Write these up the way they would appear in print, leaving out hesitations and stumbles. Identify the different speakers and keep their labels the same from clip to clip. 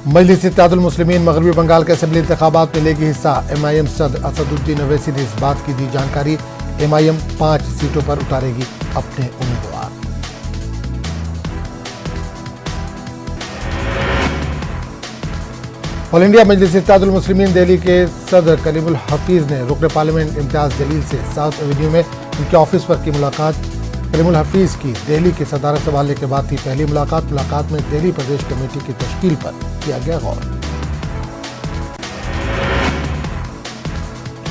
Speaker 1: मजलिस इत्तेहादुल मुस्लिमीन मगरबी बंगाल के असेंबली इंतखाबात में लेगी हिस्सा। MIM सदर असदुद्दीन ओवैसी ने इस बात की दी जानकारी। MIM 5 सीटों पर उतारेगी अपने उम्मीदवार। ऑल इंडिया मजलिस इत्तेहादुल मुस्लिमीन दिल्ली के सदर कलीमुल हफीज ने रुकन पार्लियामेंट इम्तियाज जलील से साउथ एवेन्यू में उनके ऑफिस पर की मुलाकात। कलीमुल हफीज की दिल्ली की सदारत संभालने के बाद थी पहली मुलाकात में दिल्ली प्रदेश कमेटी की तश्कील पर किया गया गौर।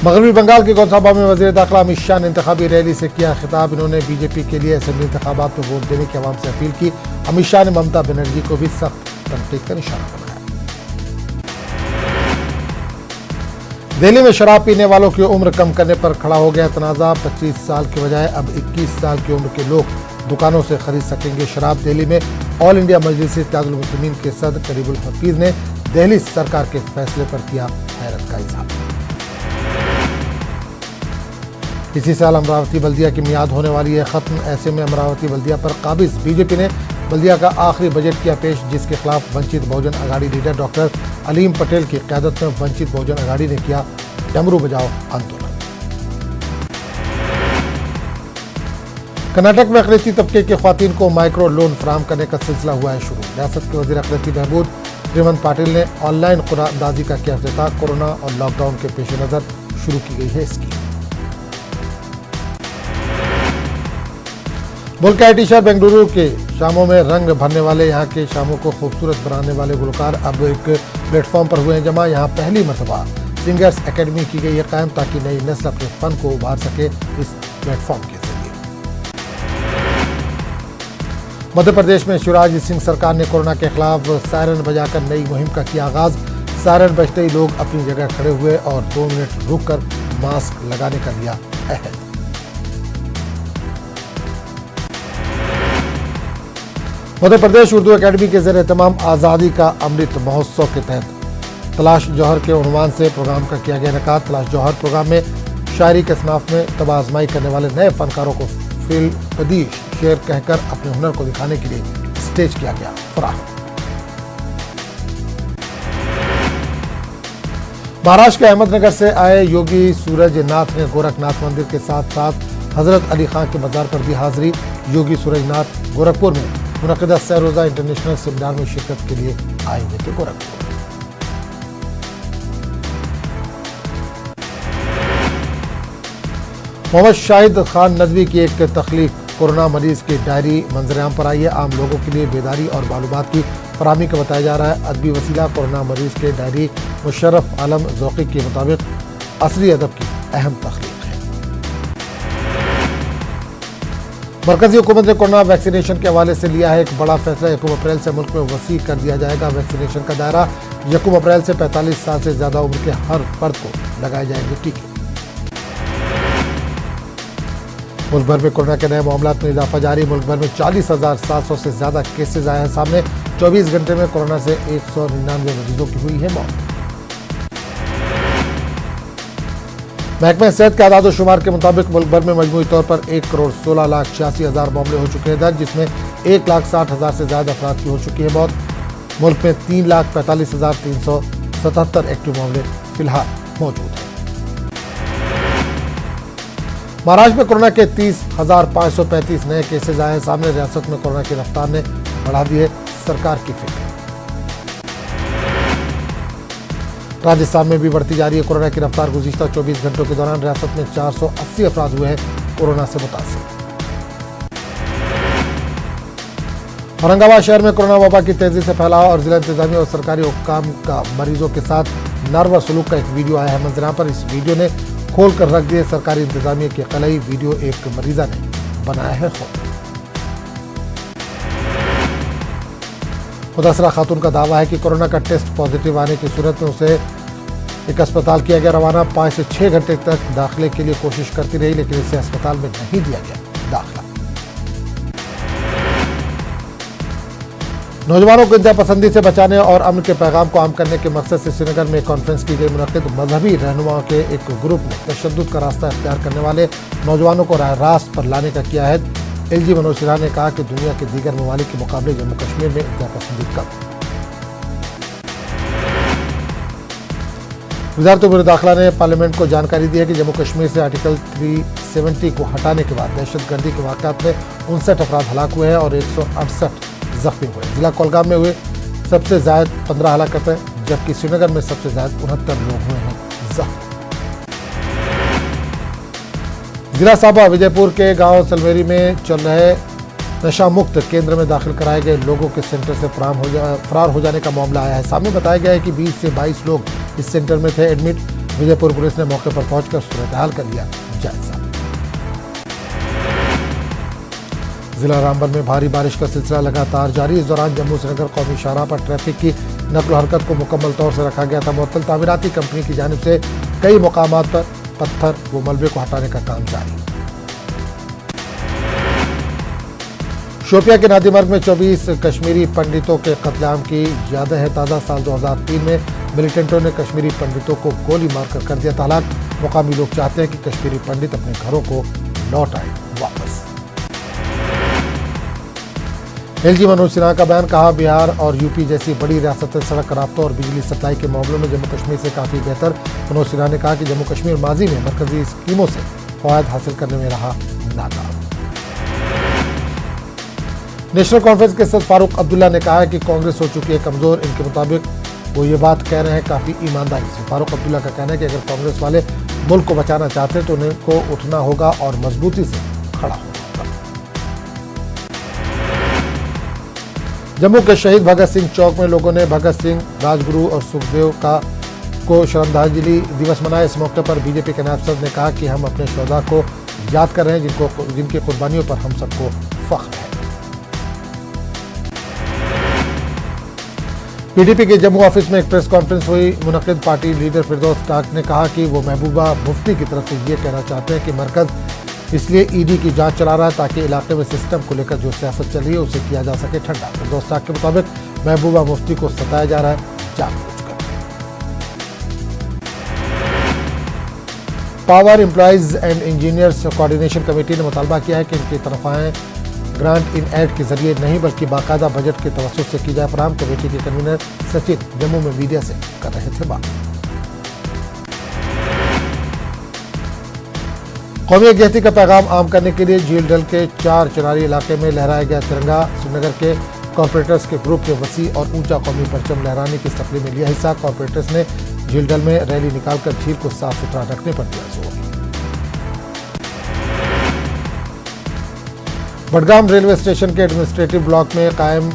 Speaker 1: मगरबी बंगाल के गौसाबा में वजीर दाखिला अमित शाह ने इंतखाबी रैली से किया खिताब। इन्होंने बीजेपी के लिए असेंबली इंतखाबात में वोट देने की आवाम से अपील की। अमित शाह ने ममता बनर्जी को भी सख्त तनकीद का निशाना बनाया। दिल्ली में शराब पीने वालों की उम्र कम करने पर खड़ा हो गया तनाजा। 25 साल के बजाय अब 21 साल की उम्र के लोग दुकानों से खरीद सकेंगे शराब। दिल्ली में ऑल इंडिया मजलिस इत्तेहादुल मुस्लिमीन के सदर कलीमुल हफीज ने दिल्ली सरकार के फैसले पर किया हैरत का इजहार। इसी साल अमरावती बल्दिया की मियाद होने वाली है खत्म। ऐसे में अमरावती बल्दिया पर काबिज बीजेपी ने बल्दिया का आखिरी बजट किया पेश, जिसके खिलाफ वंचित बहुजन आघाड़ी लीडर डॉक्टर अलीम पटेल की क़यादत में वंचित बहुजन आघाड़ी ने किया डमरू बजाओ आंदोलन। कर्नाटक में अक़लियती तबके की ख़वातीन को माइक्रो लोन फराहम करने का सिलसिला हुआ है शुरू। रियासत के वज़ीर अक़लियती बहबूद श्रीमंत पाटिल ने ऑनलाइन कुरानअंदाज़ी का किया इफ्तिताह। कोरोना और लॉकडाउन के पेश नज़र शुरू की गई है स्कीम। मुल्क के IT शहर बेंगलुरु के शामों में रंग भरने वाले यहाँ के शामों को खूबसूरत बनाने वाले गुलकार अब एक प्लेटफॉर्म पर हुए हैं जमा। यहाँ पहली मरतबा सिंगर्स एकेडमी की गई है कायम, ताकि नई नस्ल अपने फन को उभार सके इस प्लेटफॉर्म के जरिए। मध्य प्रदेश में शिवराज सिंह सरकार ने कोरोना के खिलाफ सायरन बजाकर नई मुहिम का किया आगाज। सायरन बजते ही लोग अपनी जगह खड़े हुए और 2 मिनट रुककर मास्क लगाने का लिया अहद। मध्य प्रदेश उर्दू एकेडमी के ज़रिए तमाम आज़ादी का अमृत महोत्सव के तहत तलाश जौहर के उन्वान से प्रोग्राम का किया गया इनेकाद। तलाश जौहर प्रोग्राम में शायरी के असनाफ में तबाह आजमाई करने वाले नए फनकारों को फिल कदीश शेर कहकर अपने हुनर को दिखाने के लिए स्टेज किया गया फराहम। महाराष्ट्र के अहमदनगर से आए योगी सूरजनाथ ने गोरखनाथ मंदिर के साथ साथ हजरत अली खां के मज़ार पर दी हाजिरी। योगी सूरजनाथ गोरखपुर में मुनक़िदा 6 रोज़ा इंटरनेशनल सेमिनार में शिरकत के लिए आए हुए थे गोरखपुर। मोहम्मद शाहिद खान नदवी की एक तख्लीक कोरोना मरीज की डायरी मंजरेआम पर आई है। आम लोगों के लिए बेदारी और मालूमात की फराहमी का बताया जा रहा है। अदबी वसीला कोरोना मरीज के डायरी मुशर्रफ आलम ज़ौक़ी के मुताबिक असरी अदब की अहम तख्लीक है। मरकजी हुकूमत ने कोरोना वैक्सीनेशन के हवाले से लिया है एक बड़ा फैसला। 1 अप्रैल से मुल्क में वसी कर दिया जाएगा वैक्सीनेशन का दायरा। 1 अप्रैल से 45 साल से ज्यादा उम्र के हर फर्द को लगाए जाएंगे टीके। मुल्क भर में कोरोना के नए मामलात में इजाफा जारी। मुल्क भर में 40,700 से ज्यादा केसेज आए हैं सामने। 24 घंटे में कोरोना से 199 मरीजों की हुई है मौत। महकमा सेहत के आदाद शुमार के मुताबिक मुल्क भर में मजमूई तौर पर 1,16,86,000 मामले हो चुके हैं दर्ज, जिसमें 1,60,000 से ज्यादा अफराद की हो चुकी है मौत। मुल्क में 3,45,377 एक्टिव मामले फिलहाल मौजूद हैं। महाराष्ट्र में कोरोना के 30,535 नए केसेज आए हैं सामने। रियासत में कोरोना की रफ्तार ने बढ़ा दी है सरकार की फिक्र। राजस्थान में भी बढ़ती जा रही है कोरोना की रफ्तार। गुज़िश्ता 24 घंटों के दौरान रियासत में 480 अफराद हुए हैं कोरोना से मुतासिर। औरंगाबाद शहर में कोरोना वबा की तेजी से फैलाव और जिला इंतजामिया और सरकारी हुक्काम का मरीजों के साथ नारवा सलूक का एक वीडियो आया है मंजराम पर। इस वीडियो ने खोल कर रख दिए सरकारी इंतजामिया के कलई। वीडियो एक मरीजा ने बनाया है खुद। मुतासरा खातून का दावा है कि कोरोना का टेस्ट पॉजिटिव आने की सूरत में उसे एक अस्पताल किया गया रवाना। 5 से 6 घंटे तक दाखिले के लिए कोशिश करती रही, लेकिन इसे अस्पताल में नहीं दिया गया दाखिला। नौजवानों को इंतहा पसंदी से बचाने और अमन के पैगाम को आम करने के मकसद से श्रीनगर में कॉन्फ्रेंस की गई। मुनक़िद मजहबी रहनुमाओं के एक ग्रुप ने तशद्दुद का रास्ता इख्तियार करने वाले नौजवानों को राह रास्त पर लाने का किया है। LG मनोज सिन्हा ने कहा कि दुनिया के दीगर ममालिक के मुकाबले जम्मू कश्मीर में इंतहा पसंदी कम। वज़ारत उम्र दाखिला ने पार्लियामेंट को जानकारी दी है कि जम्मू कश्मीर से आर्टिकल 370 को हटाने के बाद दहशतगर्दी के वाक़यात में 59 अफराद हलाक हुए हैं और 168 जख्मी हुए। जिला कोलगाम में हुए सबसे ज़्यादा 15 हलाकतें, जबकि श्रीनगर में सबसे ज़्यादा 69 लोग हुए हैं जख्मी। जिला साबा विजयपुर के गांव सलमेरी में चल रहे नशा मुक्त केंद्र में दाखिल कराए गए लोगों के सेंटर से फरार हो जाने का मामला आया है। सामने बताया गया है कि 20 से 22 लोग इस सेंटर में थे एडमिट। विजयपुर पुलिस ने मौके पर पहुंचकर सूरत हाल कर लिया जायजा। जिला रामबन में भारी बारिश का सिलसिला लगातार जारी। इस दौरान जम्मू श्रीनगर कौमी शाहराह पर ट्रैफिक की नकल हरकत को मुकम्मल तौर से रखा गया था मुअत्तल। तामीराती कंपनी की जानिब से कई मकामात पर पत्थर व मलबे को हटाने का काम जारी। शोपिया के नादीमर्ग में 24 कश्मीरी पंडितों के कत्लेआम की यादें हैं ताज़ा। साल 2003 में मिलिटेंटों ने कश्मीरी पंडितों को गोली मारकर कर दिया था हलाक। मुकामी लोग चाहते हैं कि कश्मीरी पंडित अपने घरों को लौट आए वापस। एलजी मनोज सिन्हा का बयान, कहा बिहार और यूपी जैसी बड़ी रियासतें सड़क राब्तों और बिजली सप्लाई के मामलों में जम्मू कश्मीर से काफ़ी बेहतर। मनोज सिन्हा ने कहा कि जम्मू कश्मीर माजी में मरकजी स्कीमों से फ़वायद हासिल करने में रहा नाकाम। नेशनल कॉन्फ्रेंस के सदस्य फारूक अब्दुल्ला ने कहा है कि कांग्रेस हो चुकी है कमज़ोर। इनके मुताबिक वो ये बात कह रहे हैं काफ़ी ईमानदारी से। फारूक अब्दुल्ला का कहना है कि अगर कांग्रेस वाले मुल्क को बचाना चाहते हैं तो उनको उठना होगा और मजबूती से खड़ा होगा। जम्मू के शहीद भगत सिंह चौक में लोगों ने भगत सिंह, राजगुरु और सुखदेव को श्रद्धांजलि दिवस मनाया। इस मौके पर बीजेपी के नायब सदर ने कहा कि हम अपने शोधा को याद कर रहे हैं जिनकी कुर्बानियों पर हम सबको फख्र है। पीडीपी के जम्मू ऑफिस में एक प्रेस कॉन्फ्रेंस हुई। मुनक्किद पार्टी लीडर फिरदौस टाक ने कहा कि वो महबूबा मुफ्ती की तरफ से ये कहना चाहते हैं कि मरकज इसलिए ईडी की जांच चला रहा है ताकि इलाके में सिस्टम को लेकर जो सियासत चल रही है उसे किया जा सके ठंडा। फिरदौस टाक के मुताबिक महबूबा मुफ्ती को सताया जा रहा है जानबूझकर। Power employees and engineers coordination committee ने मुतालबा किया है कि इनकी तनख्वाहें ग्रांट इन एड के जरिए नहीं बल्कि बाकायदा बजट के तवस्सुत से की जाए फराहम। कमेटी के कन्वीनर सचिन जम्मू में मीडिया से कर रहे थे बात। कौमी यकजहती का पैगाम आम करने के लिए झील डल के 4 चिनारी इलाके में लहराया गया तिरंगा। श्रीनगर के कॉरपोरेटर्स के ग्रुप के वसी और ऊंचा कौमी परचम लहराने की सफली में लिया हिस्सा। कॉरपोरेटर्स ने झील डल में रैली निकालकर झील को साफ सुथरा रखने पर दिया जोर। बडगाम रेलवे स्टेशन के एडमिनिस्ट्रेटिव ब्लॉक में कायम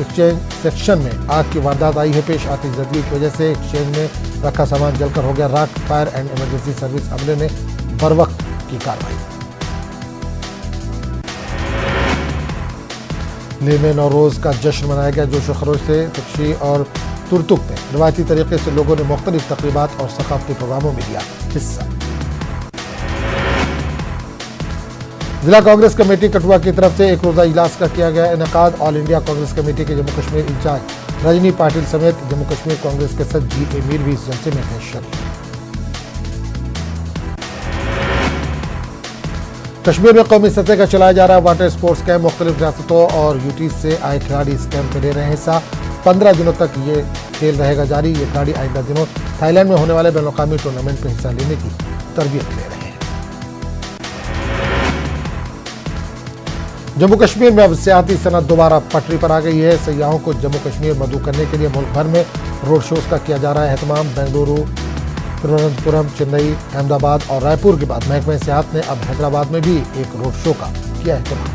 Speaker 1: एक्सचेंज सेक्शन में आग की वारदात आई है पेश। आतिशबाजी की वजह से एक्सचेंज में रखा सामान जलकर हो गया राख। फायर एंड इमरजेंसी सर्विस अमले ने बरवक्त की कार्रवाई। लेह में नौरोज का जश्न मनाया गया जोश खरोश से। तक्षी और तुरतुक में रिवायती तरीके से लोगों ने मुख्तलिफ तकरीबात और सकाफती प्रोग्रामों में लिया हिस्सा। जिला कांग्रेस कमेटी कठुआ की तरफ से एक रोजा इजलास का किया गया इनेकाद। ऑल इंडिया कांग्रेस कमेटी के जम्मू कश्मीर इंचार्ज रजनी पाटिल समेत जम्मू कश्मीर कांग्रेस के सदस्य जी ए मीर भी इस जलसे में थे शरीक। कश्मीर में कौमी सतह का चलाया जा रहा वाटर स्पोर्ट्स कैंप। मुख्तलिफ रियासतों और यूटी से आए खिलाड़ी इस कैंप में ले रहे हैं हिस्सा। 15 दिनों तक ये खेल रहेगा जारी। ये खिलाड़ी आइंदा दिनों थाईलैंड में होने वाले बैनुल-अक़वामी टूर्नामेंट में हिस्सा लेने की तरबियत ले रहे हैं। जम्मू कश्मीर में अब सियाती सनत दोबारा पटरी पर आ गई है। सयाहों को जम्मू कश्मीर मदऊ करने के लिए मुल्क भर में रोड शोज का किया जा रहा है एहतमाम। बेंगलुरु, तिरुवनंतपुरम, चेन्नई, अहमदाबाद और रायपुर के बाद महकमे सियाहत ने अब हैदराबाद में भी एक रोड शो का किया एहतमाम।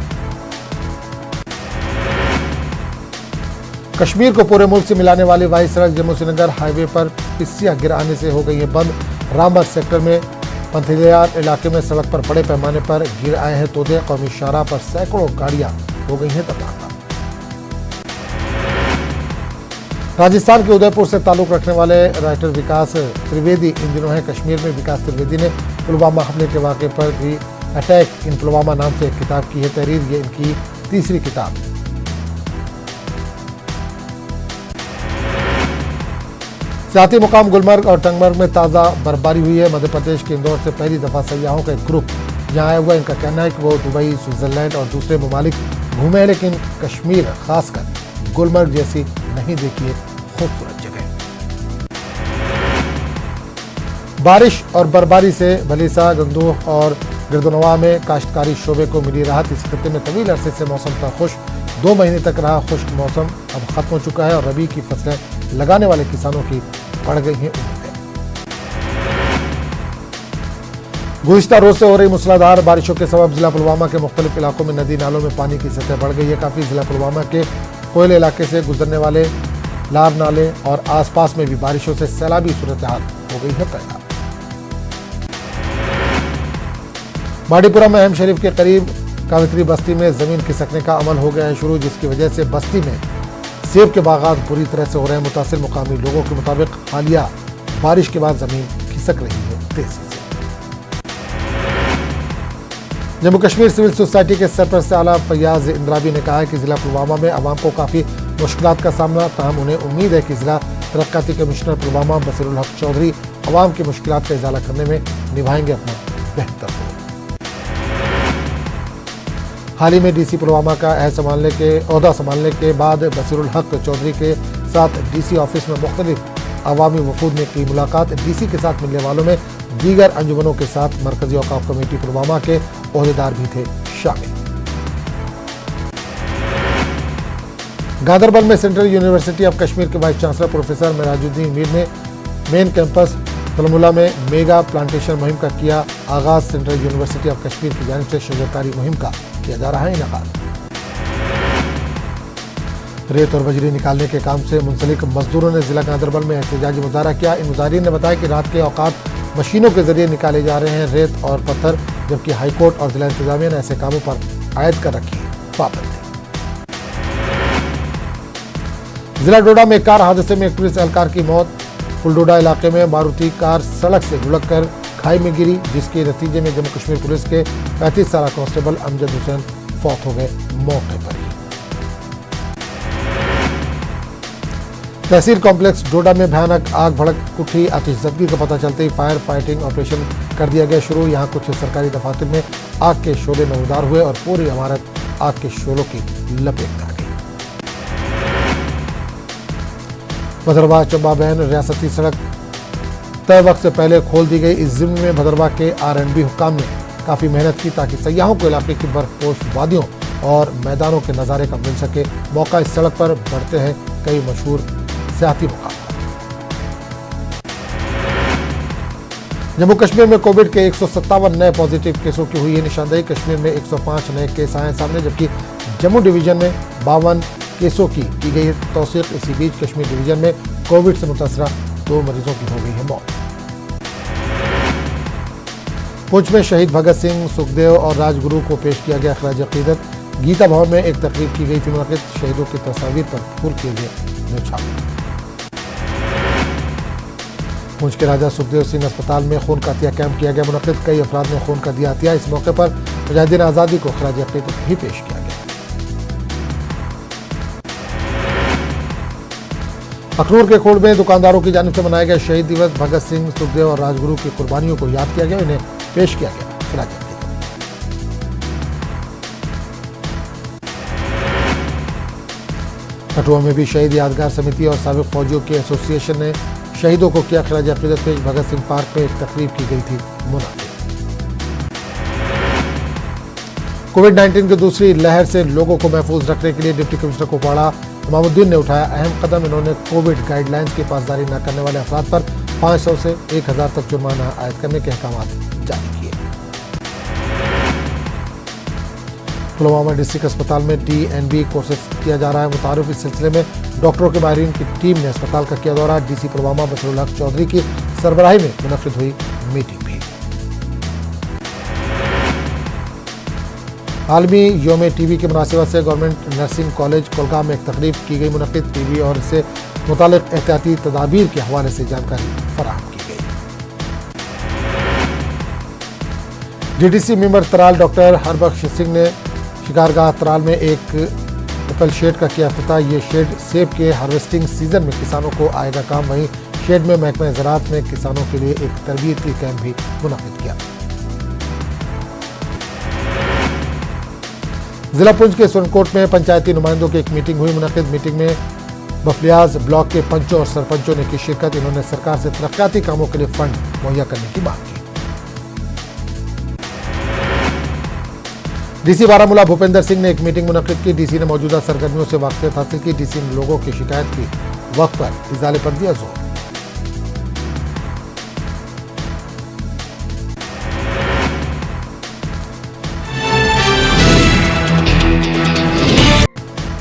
Speaker 1: कश्मीर को पूरे मुल्क से मिलाने वाली वाई सड़क जम्मू श्रीनगर हाईवे पर पिस्सियां गिर आने से हो गई है बंद। रामबन सेक्टर में पंथलियार इलाके में सड़क पर बड़े पैमाने पर गिर आए हैं तोदे। कौमी शाहराह पर सैकड़ों गाड़ियां हो गई हैं तबाह। राजस्थान के उदयपुर से ताल्लुक रखने वाले राइटर विकास त्रिवेदी इन दिनों हैं कश्मीर में। विकास त्रिवेदी ने पुलवामा हमले के वाक़े पर भी अटैक इन पुलवामा नाम से एक किताब की है तहरीर। ये इनकी तीसरी किताब। सियाती मुकाम गुलमर्ग और टंगमर्ग में ताज़ा बर्फबारी हुई है। मध्य प्रदेश के इंदौर से पहली दफ़ा सयाहों का एक ग्रुप यहाँ आया हुआ। इनका कहना है कि वो दुबई, स्विट्जरलैंड और दूसरे ममालिक घूमे हैं लेकिन कश्मीर खासकर गुलमर्ग जैसी नहीं देखी है खूबसूरत जगह। बारिश और बर्फबारी से भलीसा, गंगदोह और गिरदोनवा में काश्तकारी शोबे को मिली राहत। इस खत्ते में तवील अरसे से मौसम था खुश। 2 महीने तक रहा खुश्क मौसम अब खत्म हो चुका है और रबी की फसलें लगाने वाले किसानों की बढ़ गई हैं उम्मीदें। गुज़िश्ता रोज से हो रही मूसलाधार बारिशों के सबब जिला पुलवामा के मुख्तलिफ इलाकों में नदी नालों में पानी की सतह बढ़ गई है। काफी जिला पुलवामा के कोयले इलाके से गुजरने वाले लार नाले और आसपास में भी बारिशों से सैलाबी सूरत हाल हो गई है पैदा। माड़ीपुरा में अहम शरीफ के करीब कावित्री बस्ती में जमीन खिसकने का अमल हो गया है शुरू, जिसकी वजह से बस्ती में सेब के बागात बुरी तरह से हो रहे हैं। मुतासिर मुकामी लोगों के मुताबिक हालिया बारिश के बाद जमीन खिसक रही है तेजी से। जम्मू कश्मीर सिविल सोसाइटी के सरपरस्त आला फैयाज इंद्राबी ने कहा है कि जिला पुलवामा में आवाम को काफी मुश्किलात का सामना, ताहम उन्हें उम्मीद है कि जिला तरक्काती कमिश्नर पुलवामा बसीरुल हक चौधरी आवाम की मुश्किलात का इजाला करने में निभाएंगे अपना बेहतर रोल। हाल ही में डीसी पुलवामा का ओहदा संभालने के बाद बसीरुल हक चौधरी के साथ डीसी ऑफिस में मुख्तलिफ अवामी वफूद ने की मुलाकात। डीसी के साथ मिलने वालों में दीगर अंजुमनों के साथ मरकजी औकाफ कमेटी पुलवामा के ओहदेदार भी थे शामिल। गांदरबल में सेंट्रल यूनिवर्सिटी ऑफ कश्मीर के vice chancellor professor Merajuddin Mir ने मेन कैंपस तलमुला में मेगा प्लांटेशन मुहिम का किया आगाज। सेंट्रल यूनिवर्सिटी ऑफ कश्मीर की जानिब से शजरकारी मुहिम का किया जा रहा है इनकाद। रेत और बजरी निकालने के काम से मुंसलिक मजदूरों ने जिला गांदरबल में एहतजाजी मुजाहरा किया। इन मुजाहिरीन ने बताया कि रात के औकात मशीनों के जरिए निकाले जा रहे हैं रेत और पत्थर, जबकि हाईकोर्ट और जिला इंतजामिया ने ऐसे कामों पर आयद कर रखी है पाबंदी। जिला डोडा में कार हादसे में एक पुलिस एहलकार की मौत। फुलडोडा इलाके में मारुति कार सड़क से लुढ़ककर खाई में गिरी, जिसके नतीजे में जम्मू कश्मीर पुलिस के 35 साला कांस्टेबल अमजद हुसैन फौत हो गए मौके पर ही। तहसील कॉम्प्लेक्स डोडा में भयानक आग भड़क उठी। आतिशज़दगी का पता चलते ही फायर फाइटिंग ऑपरेशन कर दिया गया शुरू। यहां कुछ सरकारी दफातर में आग के शोले नमदार हुए और पूरी इमारत आग के शोलों की लपेट में आ गई। भदरवाह चंबा बैन रियासती सड़क तय वक्त से पहले खोल दी गई। इस जिम्मे में भदरवाह के R&B हुक्काम ने काफी मेहनत की ताकि सयाहों को इलाके की बर्फपोश वादियों और मैदानों के नज़ारे का मिल सके मौका। इस सड़क पर बढ़ते हैं कई मशहूर सियाती मुकाम। जम्मू कश्मीर में कोविड के 157 नए पॉजिटिव केसों की हुई है निशानदेही। कश्मीर में 105 नए केस आए सामने, जबकि जम्मू डिवीजन में 52 केसों की गई है तौसीक। इसी बीच कश्मीर डिवीजन में कोविड से मुतासरा 2 मरीजों की हो गई है मौत। पुंछ में शहीद भगत सिंह, सुखदेव और राजगुरु को पेश किया गया खराज अकीदत। गीता भवन में एक तकरीब की गई थी मुनक़िद। शहीदों की तस्वीर पर फूल किए गए न्यौछावर। पुंछ के राजा सुखदेव सिंह अस्पताल में खून का अतिया कैंप किया गया मुनक़िद। कई अफराद ने खून का दिया अतिया। इस मौके पर मुजाहिदीन आज़ादी को खराज अकीदत भी पेश किया गया। अखनूर के खोड़ में दुकानदारों की जानिब से मनाया गया शहीद दिवस। भगत सिंह, सुखदेव और राजगुरु की कुर्बानियों को याद किया गया, इन्हें पेश किया गया खराज अकीदत। कठुआ में भी शहीद यादगार समिति और साबिक फौजियों के एसोसिएशन ने शहीदों को किया खराज अकीदत पेश। भगत सिंह पार्क में एक तकरीब की गई थी मुनक़िद। कोविड-19 की दूसरी लहर से लोगों को महफूज रखने के लिए डिप्टी कमिश्नर कुपवाड़ा इमामुद्दीन ने उठाया अहम कदम। इन्होंने कोविड गाइडलाइंस की पासदारी न करने वाले अफराद पर 500 से 1000 तक जुर्माना आयद करने के अहकाम जारी किए। पुलवामा डिस्ट्रिक्ट अस्पताल में DNB कोर्सेज किया जा रहा है मुतारिफ। इस सिलसिले में डॉक्टरों के माहिरीन की टीम ने अस्पताल का किया दौरा। डीसी पुलवामा बसीरुल हक चौधरी की सरबराही में मुनक़िद हुई मीटिंग भी। आलमी योम टीबी के मुनासिबत से गवर्नमेंट नर्सिंग कॉलेज कोलगाम में एक तकरीब की गई मुनक़िद। टीबी और इससे मुतालिक एहतियाती तदाबीर के हवाले से जानकारी फराहम की गई। DDC member Tral doctor Harbakhsh Singh ने शिकारगाह तराल में एक एप्पल शेड का किया इफ्तिताह। ये शेड सेब के हार्वेस्टिंग सीजन में किसानों को आएगा काम। वहीं शेड में महकमा ज़राअत ने किसानों के लिए एक तरबियती कैंप भी मुनक़िद किया। जिला पुंछ के सुरनकोट में पंचायती नुमाइंदों की एक मीटिंग हुई मुनक़िद। मीटिंग में बफलियाज ब्लॉक के पंचों और सरपंचों ने की शिरकत। इन्होंने सरकार से तरक्याती कामों के लिए फंड मुहैया करने की मांग की। डीसी बारामूला भूपेंद्र सिंह ने एक मीटिंग मुनक्किद की। डीसी ने मौजूदा सरगर्मियों से वाकफियत हासिल की। डीसी ने लोगों की शिकायत की वक्त पर इजाले पर दिया जोर।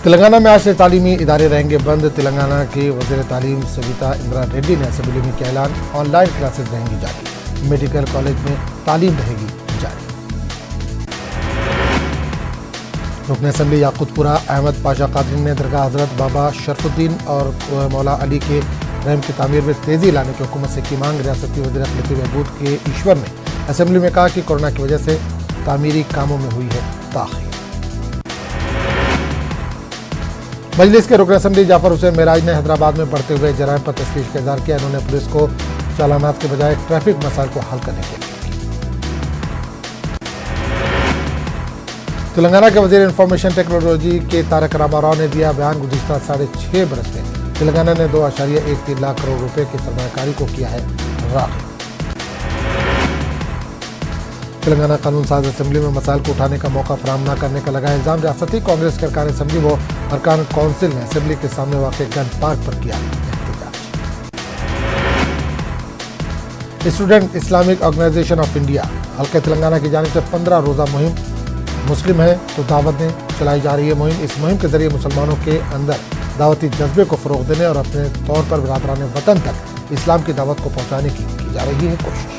Speaker 1: तेलंगाना में आज से तालीमी इदारे रहेंगे बंद। तेलंगाना के वजीर तालीम सविता इंदिरा रेड्डी ने असेंबली में किया ऐलान। ऑनलाइन क्लासेस रहेंगी जारी। मेडिकल कॉलेज में तालीम रहेगी जारी। रुकन असेंबली याकूतपुरा अहमद पाशा कादरी ने दरगाह हजरत बाबा शरफुद्दीन और मौला अली के रहम की तामीर में तेजी लाने की हुकूमत से की मांग। रियासती वज़ीर अक़लियती बहबूद के ईश्वर ने असेंबली में कहा कि कोरोना की वजह से तामीरी कामों में हुई है ताख़ीर। मजलिस के रुकन असेंबली जाफर हुसैन मेराज ने हैदराबाद में बढ़ते हुए जराइम पर तशवीश का इज़हार किया। इन्होंने पुलिस को चालानात के बजाय ट्रैफिक मसाइल को हल करने के लिए। तेलंगाना के वजीर इंफॉर्मेशन टेक्नोलॉजी के तारक रामाराव ने दिया बयान। गुज़िश्ता 6.5 बरस में तेलंगाना ने 2.13 लाख करोड़ रुपए की सरमायाकारी को किया है राग़िब। तेलंगाना कानून साज असेंबली में मसाइल को उठाने का मौका फराहम न करने का लगा इल्जाम। रियासती कांग्रेस के अरकान असेंबली व अरकान काउंसिल ने असेंबली के सामने वाक़ गन पार्क पर किया एहतजाज। Student Islamic Organisation of India हल्के तेलंगाना की जानिब से 15 रोज़ा मुहिम मुस्लिम है तो दावत में चलाई जा रही है मुहिम। इस मुहिम के जरिए मुसलमानों के अंदर दावती जज्बे को फ़रोग़ देने और अपने तौर पर बिरादरान वतन तक इस्लाम की दावत को पहुँचाने की जा रही है कोशिश।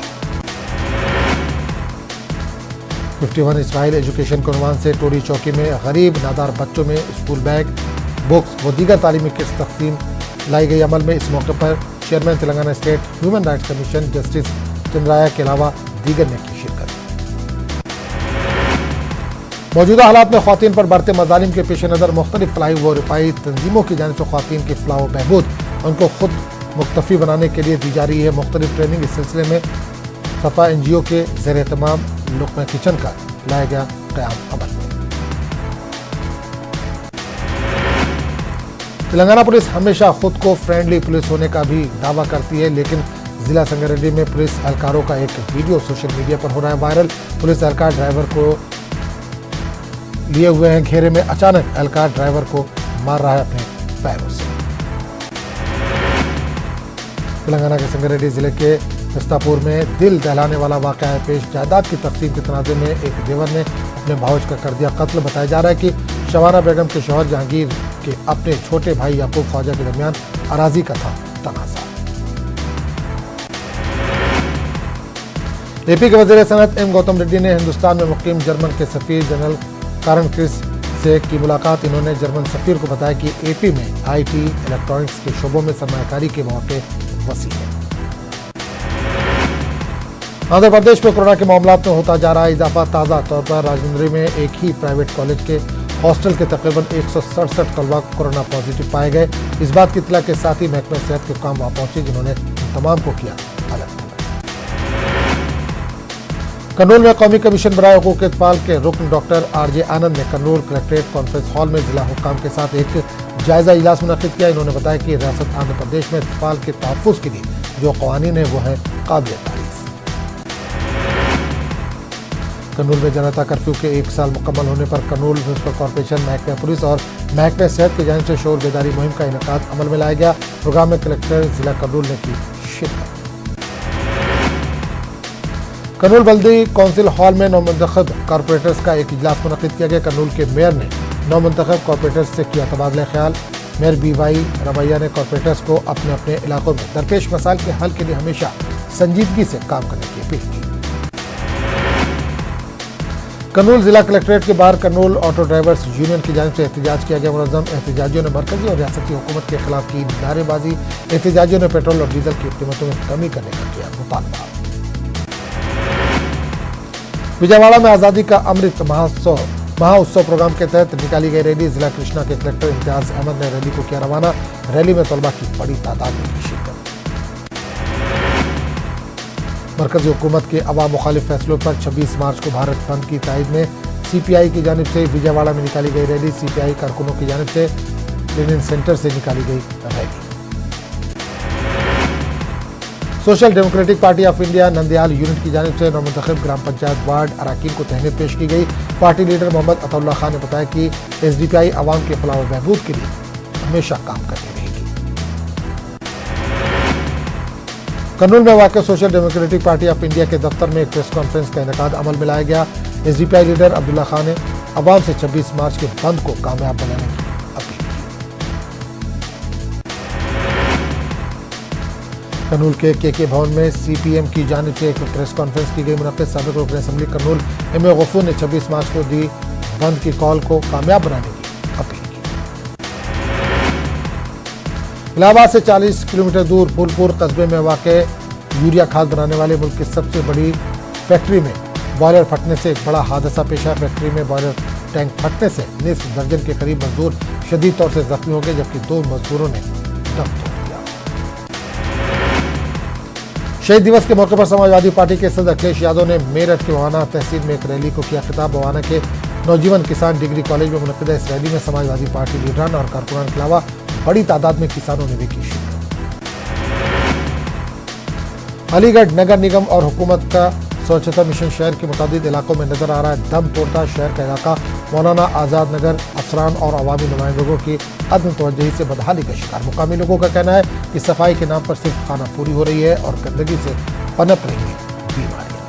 Speaker 1: 51 इस्माइल एजुकेशन के उन्वान से टोरी चौकी में गरीब नादार बच्चों में स्कूल बैग, बुक्स व दीगर तालीमी किट्स तकसीम लाई गई अमल में। इस मौके पर chairman Telangana state human rights commission justice Chandraiah के अलावा दीगर ने की शिरकत। मौजूदा हालात में ख़वातीन पर बढ़ते मज़ालिम के पेश नज़र मुख्तलिफ फलाही व रिफाई तंजीमों की जानिब से ख़वातीन की फलाह व बहबूद उनको खुद मुक्तफ़ी बनाने के लिए दी जा रही है मुख्तलिफ ट्रेनिंग। इस सिलसिले में सफ़ा NGO के ज़ेर एहतमाम लुक़मा किचन का लाया गया क़याम अमल में। तेलंगाना पुलिस हमेशा खुद को फ्रेंडली पुलिस होने का भी दावा करती है, लेकिन जिला संगारेड्डी में पुलिस एहलकारों का एक वीडियो सोशल मीडिया पर हो रहा है वायरल। पुलिस एहलकार ड्राइवर को लिए हुए हैं घेरे में। अचानक एहलकार ड्राइवर को मार रहा है अपने पैरों से। तेलंगाना के संगारेड्डी जिले के मिस्तापुर में दिल दहलाने वाला वाक़या है पेश। जायदाद की तकसीम के तनाज़े में एक देवर ने अपने भाउज का कर दिया कत्ल। बताया जा रहा है कि शबाना बेगम के शौहर जहांगीर के अपने छोटे भाई याकूब ख्वाजा के दरमियान अराजी का था तनाज़ा। AP के वज़ीर सनअत M गौतम रेड्डी ने हिंदुस्तान में मुक़ीम जर्मन के सफ़ीर जनरल कारण क्रिस से की मुलाकात। इन्होंने जर्मन सफ़ीर को बताया कि AP में IT इलेक्ट्रॉनिक्स के शोबों में सरमायाकारी के मौके वसी है। आंध्र प्रदेश में कोरोना के मामलात में होता जा रहा है इजाफा। ताज़ा तौर पर राजमुंद्री में एक ही प्राइवेट कॉलेज के हॉस्टल के तकरीबन 167 तलबा कोरोना पॉजिटिव पाए गए। इस बात की इत्तला के साथ ही महकमा सेहत के काम वहाँ पहुंचे, जिन्होंने तमाम को किया अलग। कर्नूल में कौमी कमीशन बराए हुकूक इत्फाल के रुकन डॉक्टर RJ आनंद ने कर्नूल कलेक्ट्रेट कॉन्फ्रेंस हॉल में जिला हुक्काम के साथ एक जायजा इजलास मुनक़िद किया। इन्होंने बताया कि रियासत आंध्र प्रदेश में इत्फाल के तहफ़्फ़ुज़ के लिए जो क़वानीन है वो है काबिल तारीफ़। कर्नूल में जनता कर्फ्यू के 1 साल मुकम्मल होने पर कर्नूल म्यूनसिपल कॉर्पोरेशन, महकमा पुलिस और महकमा सेहत की जानिब से शोर बेदारी मुहिम का इनेकाद अमल में लाया गया। प्रोग्राम में कलेक्टर जिला कर्नूल ने की शिरकत। कर्नूल बल्दी काउंसिल हॉल में नौमुंतखब कॉर्पोरेटर्स का एक इजलास मुनक़िद किया गया। कर्नूल के मेयर ने नौमुंतखब कॉर्पोरेटर्स से किया तबादला ख्याल। मेयर BY रमैया ने कॉर्पोरेटर्स को अपने अपने इलाकों में दरपेश मसाइल के हल के लिए हमेशा संजीदगी से काम करने की अपील की। कर्नूल जिला कलेक्ट्रेट के बाहर कर्नूल ऑटो ड्राइवर्स यूनियन की जानिब से एहतजाज किया गया। मुनज़्ज़म एहतजाजियों ने मरकजी और रियासती हुकूमत के खिलाफ की नारेबाजी। एहतजाजियों ने पेट्रोल और डीजल की कीमतों में कमी करने का किया मुतालबा। विजयवाड़ा में आज़ादी का अमृत महाउत्सव प्रोग्राम के तहत निकाली गई रैली। जिला कृष्णा के कलेक्टर इम्तियाज अहमद ने रैली को किया रवाना। रैली में तलबा की बड़ी तादाद में की शिरकत। मरकजी हुकूमत के अवाम मुखालिफ फैसलों पर 26 मार्च को भारत बंद की तायद में CPI की जानिब से विजयवाड़ा में निकाली गई रैली। CPI कारकुनों की जानिब से लेनिन सेंटर से निकाली गई rally. Social democratic party of India Nandyal unit की जानिब से नवमुंतखब ग्राम पंचायत वार्ड अराकीन को तहनीत पेश की गई। पार्टी लीडर मोहम्मद अताउल्लाह खान ने बताया कि एसडीपीआई आवाम के फलाह व बहबूद के लिए हमेशा काम करती रहेगी। कर्नूल में वाक़ social democratic party of India के दफ्तर में एक प्रेस कॉन्फ्रेंस का इनेकाद अमल में लाया गया। एसडीपीआई लीडर अब्दुल्ला खान ने अवाम से 26 मार्च के बंद को कामयाब बनाने की अपील की। कर्नूल के केके भवन में सीपीएम की जानिब से एक प्रेस कॉन्फ्रेंस की गई मुनक़्क़िद। साबिक़ रुकन असेंबली कर्नूल एम.ए. गफूर ने 26 मार्च को दी बंद की कॉल को कामयाब बनाने की अपील की। इलाहाबाद से 40 किलोमीटर दूर फूलपुर कस्बे में वाक़े यूरिया खाद बनाने वाले मुल्क की सबसे बड़ी फैक्ट्री में बॉयलर फटने से एक बड़ा हादसा पेश आया। फैक्ट्री में बॉयलर टैंक फटने से निस्फ दर्जन के करीब मजदूर शदीद तौर से जख्मी हो गए, जबकि 2 मजदूरों ने दम तोड़ दिया। शहीद दिवस के मौके पर समाजवादी पार्टी के सदस्य अखिलेश यादव ने मेरठ के बवाना तहसील में एक रैली को किया खिताब। बवाना के नौजीवन किसान डिग्री कॉलेज में मुनक़्क़िदा इस रैली में समाजवादी पार्टी लीडरान और कारकुनान के अलावा बड़ी तादाद में किसानों ने भी की शिरकत। अलीगढ़ नगर निगम और हुकूमत का स्वच्छता मिशन शहर के मुताबिक इलाकों में नजर आ रहा है दम तोड़ता। शहर का इलाका मौलाना आज़ाद नगर अफसरान और अवामी नुमाइंदों की अदम तवज्जुही से बदहाली का शिकार। मुकामी लोगों का कहना है कि सफाई के नाम पर सिर्फ खाना पूरी हो रही है और गंदगी से पनप रही है बीमारियां।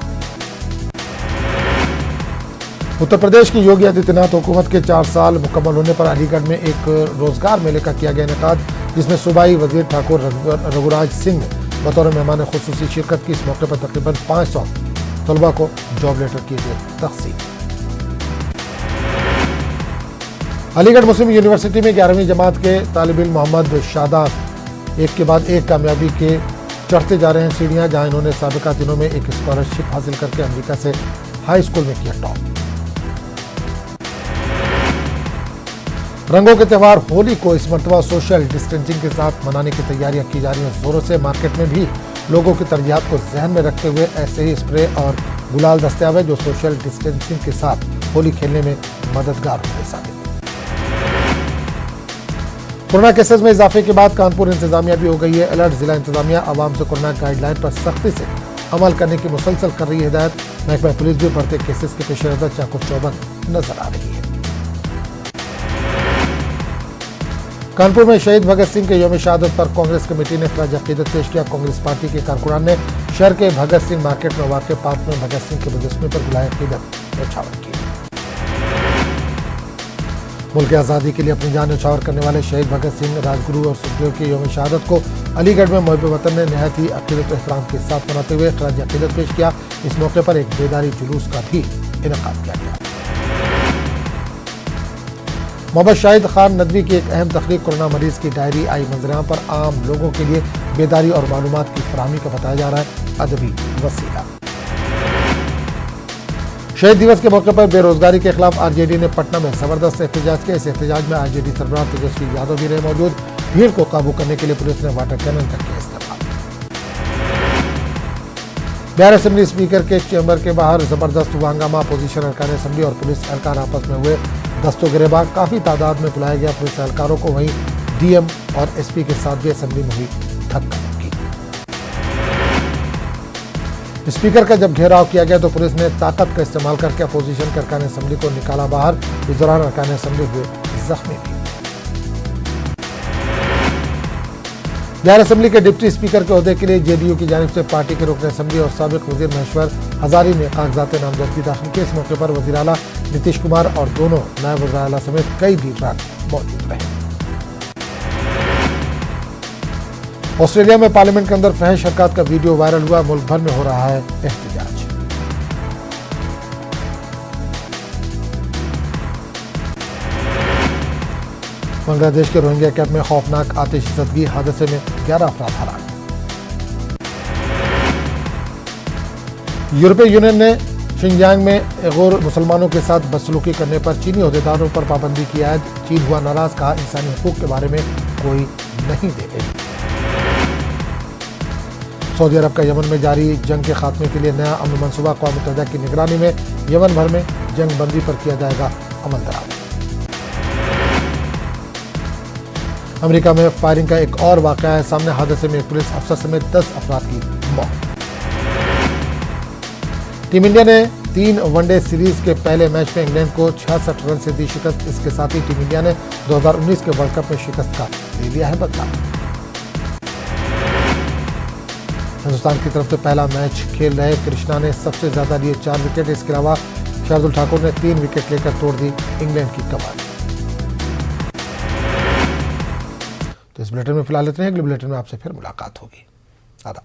Speaker 1: उत्तर प्रदेश की योगी आदित्यनाथ हुकूमत के 4 साल मुकम्मल होने पर अलीगढ़ में एक रोजगार मेले का किया गया इनेकाद, जिसमें सूबाई वजीर ठाकुर रघुराज सिंह ने बतौर मेहमान खुसूसी शिरकत की। इस मौके पर तकरीबन 500 तलबा को जॉब लेटर किए गए तक़सीम। अलीगढ़ मुस्लिम यूनिवर्सिटी में 11वीं जमात के तालिब इल्म मोहम्मद शादाब एक के बाद एक कामयाबी के चढ़ते जा रहे हैं सीढ़ियां, जहां इन्होंने साबिका दिनों में एक स्कॉलरशिप हासिल करके अमेरिका से हाई स्कूल में किया टॉप। रंगों के त्यौहार होली को इस मरतबा सोशल डिस्टेंसिंग के साथ मनाने की तैयारियां की जा रही हैं जोरों से। मार्केट में भी लोगों की तरजीहात को जहन में रखते हुए ऐसे ही स्प्रे और गुलाल दस्तयाब है जो सोशल डिस्टेंसिंग के साथ होली खेलने में मददगार होंगे साबित। कोरोना केसेस में इजाफे के बाद कानपुर इंतजामिया भी हो गई है अलर्ट। जिला इंतजामिया आवाम से कोरोना गाइडलाइन पर सख्ती से अमल करने की मुसलसल कर रही है हिदायत। महकमा पुलिस भी बढ़ते केसेस के पेश नजर चाकू चौबंद नजर आ रही है। कानपुर में शहीद भगत सिंह के यौम शहादत पर कांग्रेस कमेटी ने खराज अकीदत पेश किया। कांग्रेस पार्टी के कारकुनान ने शहर के भगत सिंह मार्केट में वाक़ पार्क में भगत सिंह के मुजस्समे पर बुलाए अकीदत न्यौछावर की। मुल्क की आज़ादी के लिए अपनी जान न्यौछावर करने वाले शहीद भगत सिंह, राजगुरु और सुखदेव के यौम शहादत को अलीगढ़ में मुहिब वतन ने नहायत ही अकीदत एहतराम के साथ मनाते हुए खराज अकीदत पेश किया। इस मौके पर एक बेदारी जुलूस का भी इनेकाद किया गया। मोहम्मद शाहिद खान नदवी की एक अहम तकरीर कोरोना मरीज की डायरी आई मंजराम पर आम लोगों के लिए बेदारी और मालूमात की फराहमी का बताया जा रहा है अदबी वसीला। शहीद दिवस के मौके पर बेरोजगारी के खिलाफ आरजेडी ने पटना में जबरदस्त एहतजाज किया। इस एहतजाज में आरजेडी सरबराह तेजस्वी यादव भी रहे मौजूद। भीड़ को काबू करने के लिए पुलिस ने वाटर कैनन का किया इस्तेमाल। बिहार असेंबली स्पीकर के चैम्बर के बाहर जबरदस्त हुआ हंगामा। अपोजिशन अरकान असेंबली और पुलिस एहलकार आपस में हुए दस्तों गिरेबान। काफी तादाद में बुलाया गया पुलिस एहलकारों को। वहीं डीएम और एसपी के साथ भी असेंबली में हुई धक्का मुक्की। स्पीकर का जब घेराव किया गया तो पुलिस ने ताकत का इस्तेमाल करके अपोजिशन के अरकान असेंबली को निकाला बाहर। इस दौरान अरकान असेंबली हुए जख्मी भी। बिहार असेंबली के डिप्टी स्पीकर के ओहदे के लिए जेडीयू की जानिब से पार्टी के रुकन असेंबली और साबिक वजीर महेश्वर हजारी ने कागजात नामजदगी दाखिल की। इस मौके पर वजीर आला नीतीश कुमार और दोनों नायब वज़ीर आला समेत कई लीडरान मौजूद रहे। ऑस्ट्रेलिया में पार्लियामेंट के अंदर फहश हरकत का वीडियो वायरल हुआ। मुल्क भर में हो रहा है एहतजाज। बांग्लादेश के रोहिंग्या कैंप में खौफनाक आतिशज़दगी हादसे में 11 अफराद हलाक। यूरोपीय यूनियन ने शिनजियांग में उइगुर मुसलमानों के साथ बदसलूकी करने पर चीनी अहदेदारों पर पाबंदी की आयद। चीन हुआ नाराज, कहा इंसानी हुकूक के बारे में कोई नहीं देगा। सऊदी अरब का यमन में जारी जंग के खात्मे के लिए नया अमन मनसूबा। अक़वाम मुत्तहिदा की निगरानी में यमन भर में जंग बंदी पर किया जाएगा अमल दरामद। अमेरिका में फायरिंग का एक और वाकया है सामने। हादसे में एक पुलिस अफसर समेत 10 अफराद की मौत। टीम इंडिया ने 3 वनडे सीरीज के पहले मैच में इंग्लैंड को 66 रन से दी शिकस्त। इसके साथ ही टीम इंडिया ने 2019 के वर्ल्ड कप में शिकस्त का ले लिया है बदला। हिंदुस्तान की तरफ से पहला मैच खेल रहे कृष्णा ने सबसे ज्यादा लिए 4 विकेट। इसके अलावा शार्दुल ठाकुर ने 3 विकेट लेकर तोड़ दी इंग्लैंड की कमान। तो इस बुलेटिन में फिलहाल इतने। अगले बुलेटिन में आपसे फिर मुलाकात होगी। आदाब।